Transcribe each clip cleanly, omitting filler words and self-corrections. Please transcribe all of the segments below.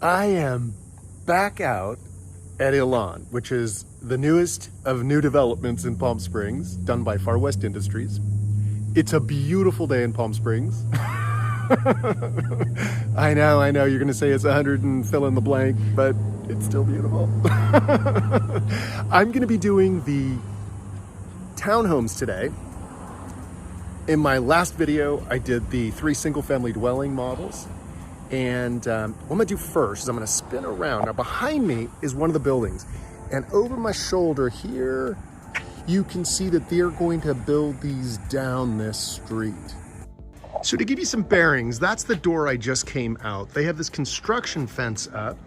I am back out at Elan, which is the newest of new developments in Palm Springs, done by Far West Industries. It's a beautiful day in Palm Springs. I know, you're gonna say it's 100 and fill in the blank, but it's still beautiful. I'm gonna be doing the townhomes today. In my last video, I did the 3 single-family dwelling models. And what I'm gonna do first is I'm gonna spin around. Now behind me is one of the buildings. And over my shoulder here, you can see that they're going to build these down this street. So to give you some bearings, that's the door I just came out. They have this construction fence up.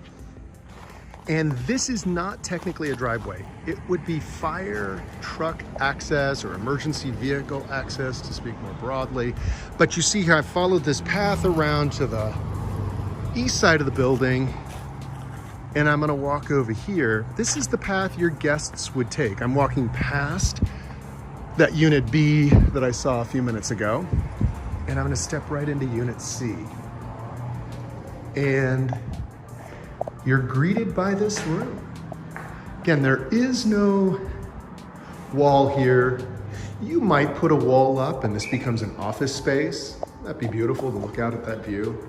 And this is not technically a driveway. It would be fire truck access or emergency vehicle access, to speak more broadly. But you see here, I followed this path around to the east side of the building, and I'm gonna walk over here. This is the path your guests would take. I'm walking past that unit B that I saw a few minutes ago, and I'm gonna step right into unit C. And you're greeted by this room. Again, there is no wall here. You might put a wall up and this becomes an office space. That'd be beautiful to look out at that view.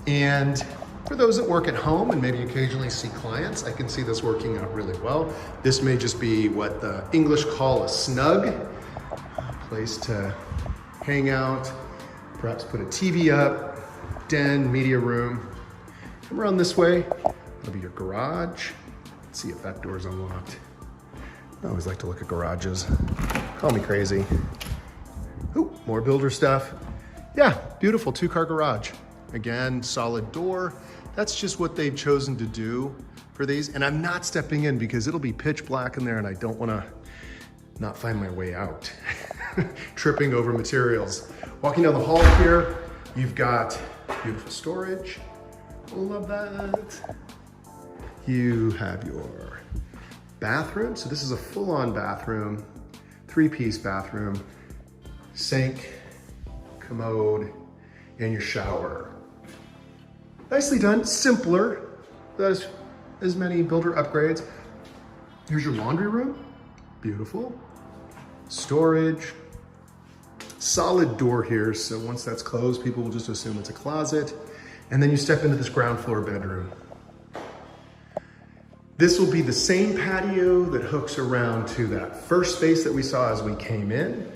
And for those that work at home and maybe occasionally see clients, I can see this working out really well. This may just be what the English call a snug, place to hang out, perhaps put a TV up, den, media room. Come around this way, that'll be your garage. Let's see if that door's unlocked. I always like to look at garages. Call me crazy. Ooh, more builder stuff. Yeah, beautiful 2-car garage. Again, solid door. That's just what they've chosen to do for these. And I'm not stepping in because it'll be pitch black in there and I don't wanna not find my way out. Tripping over materials. Walking down the hall here, you've got beautiful storage. Love that. You have your bathroom. So this is a full-on bathroom, 3-piece bathroom, sink, commode, and your shower. Nicely done, simpler. There's as many builder upgrades. Here's your laundry room, beautiful. Storage, solid door here. So once that's closed, people will just assume it's a closet. And then you step into this ground floor bedroom. This will be the same patio that hooks around to that first space that we saw as we came in.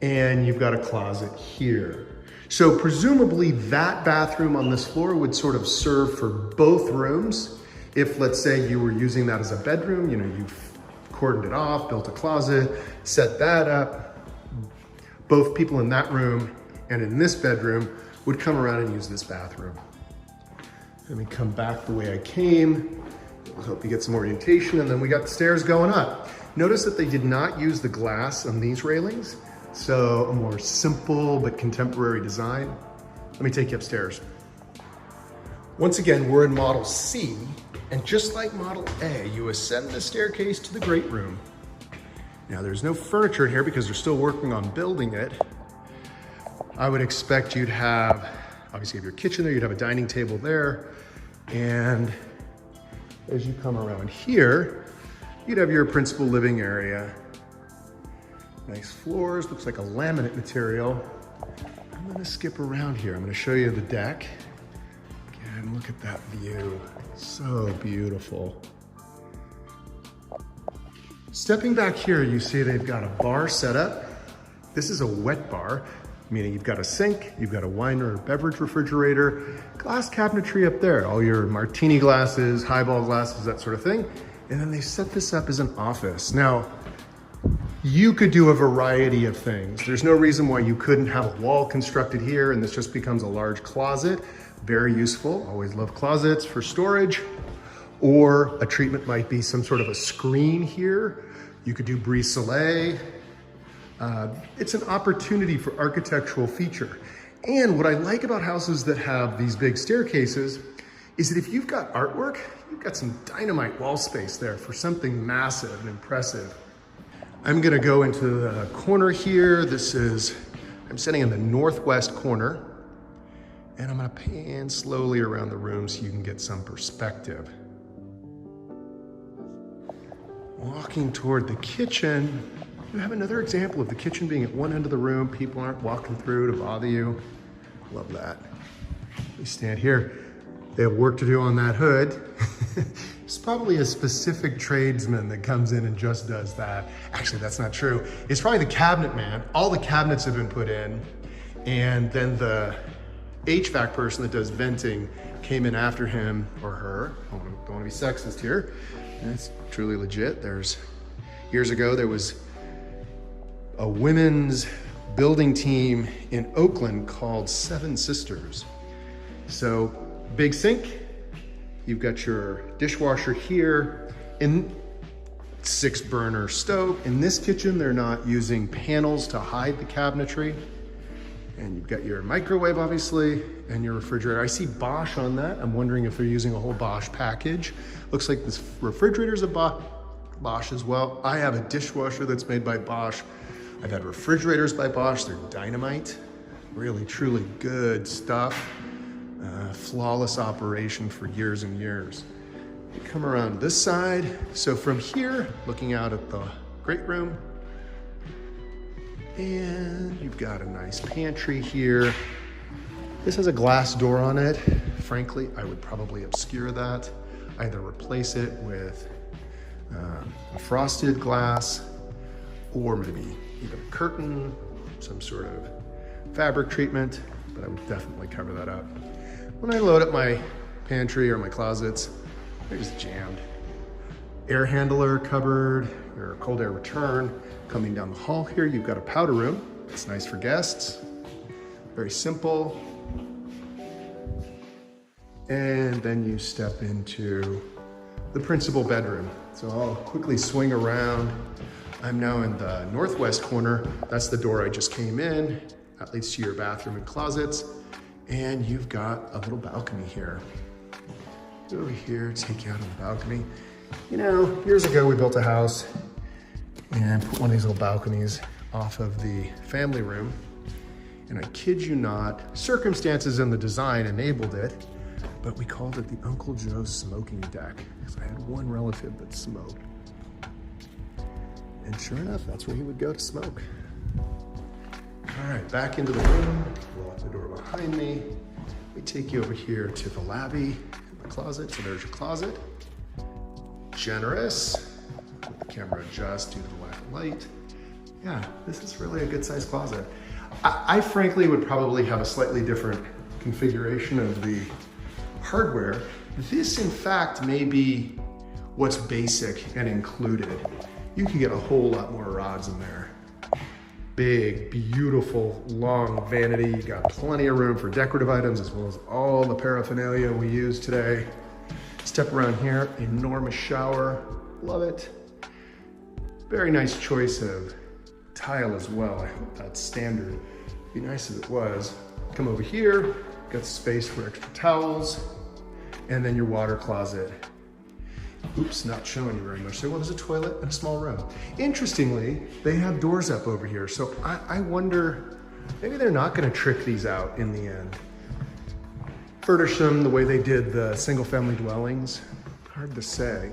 And you've got a closet here. So presumably that bathroom on this floor would sort of serve for both rooms. If let's say you were using that as a bedroom, you know, you've cordoned it off, built a closet, set that up. Both people in that room and in this bedroom would come around and use this bathroom. Let me come back the way I came. I'll help you get some orientation, and then we got the stairs going up. Notice that they did not use the glass on these railings, so a more simple but contemporary design. Let me take you upstairs. Once again, we're in Model C, and just like Model A, you ascend the staircase to the great room. Now there's no furniture in here because they're still working on building it. I would expect you'd have, obviously you have your kitchen there, you'd have a dining table there, and as you come around here, you'd have your principal living area. Nice floors, looks like a laminate material. I'm gonna skip around here. I'm gonna show you the deck. Again, look at that view, so beautiful. Stepping back here, you see they've got a bar set up. This is a wet bar, meaning you've got a sink, you've got a wine or beverage refrigerator, glass cabinetry up there, all your martini glasses, highball glasses, that sort of thing. And then they set this up as an office. Now, you could do a variety of things. There's no reason why you couldn't have a wall constructed here and this just becomes a large closet. Very useful, always love closets for storage. Or a treatment might be some sort of a screen here. You could do brise soleil. It's an opportunity for architectural feature. And what I like about houses that have these big staircases is that if you've got artwork, you've got some dynamite wall space there for something massive and impressive. I'm gonna go into the corner here. I'm sitting in the northwest corner. And I'm gonna pan slowly around the room so you can get some perspective. Walking toward the kitchen, you have another example of the kitchen being at one end of the room. People aren't walking through to bother you. Love that. We stand here. They have work to do on that hood. It's probably a specific tradesman that comes in and just does that. Actually, that's not true. It's probably the cabinet man. All the cabinets have been put in, and then the HVAC person that does venting came in after him or her. I don't want to be sexist here. It's truly legit. Years ago, there was a women's building team in Oakland called Seven Sisters. So big sink, you've got your dishwasher here, and 6-burner stove. In this kitchen, they're not using panels to hide the cabinetry. And you've got your microwave, obviously, and your refrigerator. I see Bosch on that. I'm wondering if they're using a whole Bosch package. Looks like this refrigerator's a Bosch as well. I have a dishwasher that's made by Bosch. I've had refrigerators by Bosch. They're dynamite. Really, truly good stuff. Flawless operation for years and years. You come around this side. So from here, looking out at the great room, and you've got a nice pantry here. This has a glass door on it. Frankly, I would probably obscure that. Either replace it with a frosted glass, or maybe even a curtain, some sort of fabric treatment, but I would definitely cover that up. When I load up my pantry or my closets, they're just jammed. Air handler cupboard, or cold air return. Coming down the hall here, you've got a powder room. It's nice for guests. Very simple. And then you step into the principal bedroom. So I'll quickly swing around. I'm now in the northwest corner. That's the door I just came in. That leads to your bathroom and closets. And you've got a little balcony here. Go over here, take you out on the balcony. You know, years ago we built a house and put one of these little balconies off of the family room. And I kid you not, circumstances in the design enabled it, but we called it the Uncle Joe's smoking deck because I had one relative that smoked. And sure enough, that's where he would go to smoke. All right, back into the room, lock the door behind me. We take you over here to the lobby, the closet. So there's your closet. Generous. Let the camera adjust due to the lack of light. Yeah, this is really a good sized closet. I frankly would probably have a slightly different configuration of the hardware. This, in fact, may be what's basic and included. You can get a whole lot more rods in there. Big, beautiful, long vanity. You got plenty of room for decorative items as well as all the paraphernalia we use today. Step around here, enormous shower, love it. Very nice choice of tile as well. I hope that's standard. Be nice if it was. Come over here, got space for extra towels, and then your water closet. Oops, not showing you very much. So there's a toilet and a small room. Interestingly, they have doors up over here. So I wonder, maybe they're not gonna trick these out in the end. Furnish them the way they did the single family dwellings. Hard to say.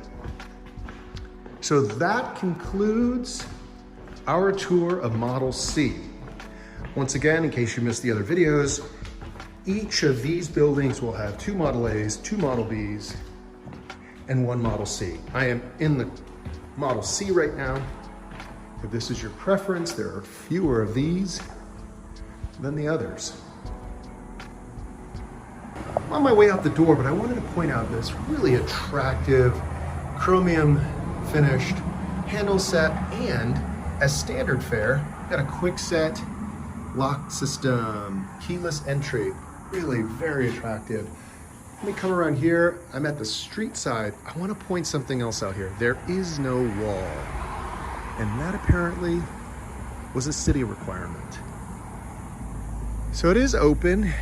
So that concludes our tour of Model C. Once again, in case you missed the other videos, each of these buildings will have 2 Model A's, 2 Model B's, and 1 Model C. I am in the Model C right now. If this is your preference, there are fewer of these than the others. I'm on my way out the door, but I wanted to point out this really attractive chromium finished handle set, and as standard fare, got a quick set lock system, keyless entry, really very attractive. Let me come around here. I'm at the street side. I want to point something else out here. There is no wall, and that apparently was a city requirement. So it is open,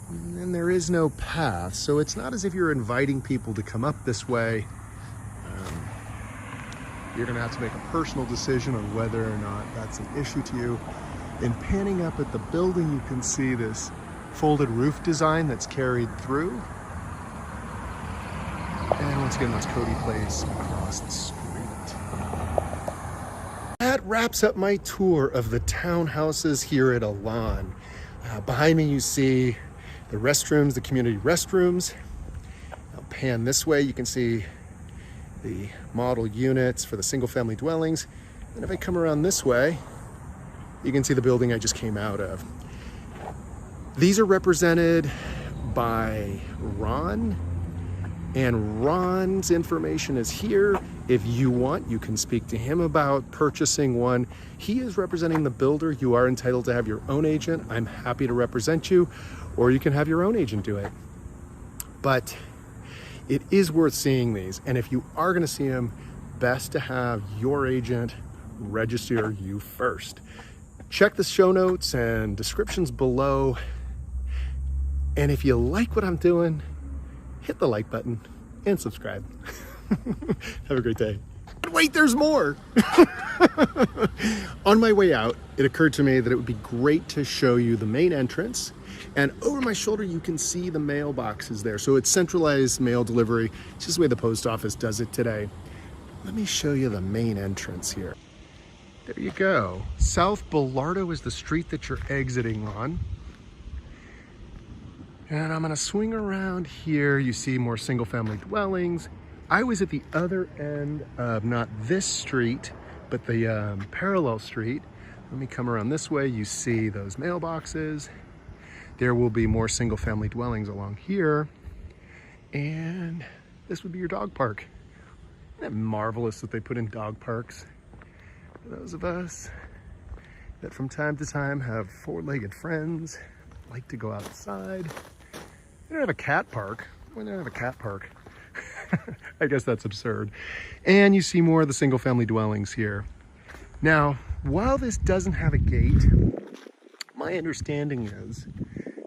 and there is no path, so it's not as if you're inviting people to come up this way. You're gonna have to make a personal decision on whether or not that's an issue to you. In panning up at the building, you can see this folded roof design that's carried through. And once again, that's Cody Place across the street. That wraps up my tour of the townhouses here at Elan. Behind me, you see the restrooms, the community restrooms. I'll pan this way, you can see the model units for the single family dwellings. And if I come around this way, you can see the building I just came out of. These are represented by Ron, and Ron's information is here. If you want, you can speak to him about purchasing one. He is representing the builder. You are entitled to have your own agent. I'm happy to represent you, or you can have your own agent do it. But it is worth seeing these. And if you are gonna see them, best to have your agent register you first. Check the show notes and descriptions below. And if you like what I'm doing, hit the like button and subscribe. Have a great day. But wait, there's more. On my way out, it occurred to me that it would be great to show you the main entrance. And over my shoulder, you can see the mailboxes there. So it's centralized mail delivery. It's just the way the post office does it today. Let me show you the main entrance here. There you go. South Bellardo is the street that you're exiting on. And I'm gonna swing around here. You see more single family dwellings. I was at the other end of not this street, but the parallel street. Let me come around this way. You see those mailboxes. There will be more single family dwellings along here. And this would be your dog park. Isn't that marvelous that they put in dog parks? For those of us that from time to time have four-legged friends, like to go outside. They don't have a cat park. Why don't they have a cat park? I guess that's absurd. And you see more of the single family dwellings here. Now, while this doesn't have a gate, my understanding is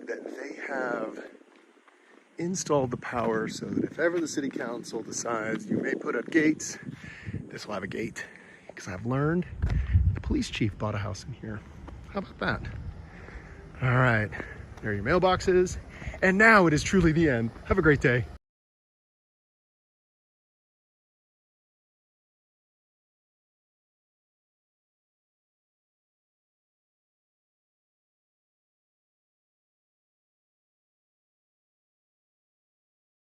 that they have installed the power so that if ever the city council decides you may put up gates, this will have a gate. Because I've learned the police chief bought a house in here. How about that? All right, there are your mailboxes. And now it is truly the end. Have a great day.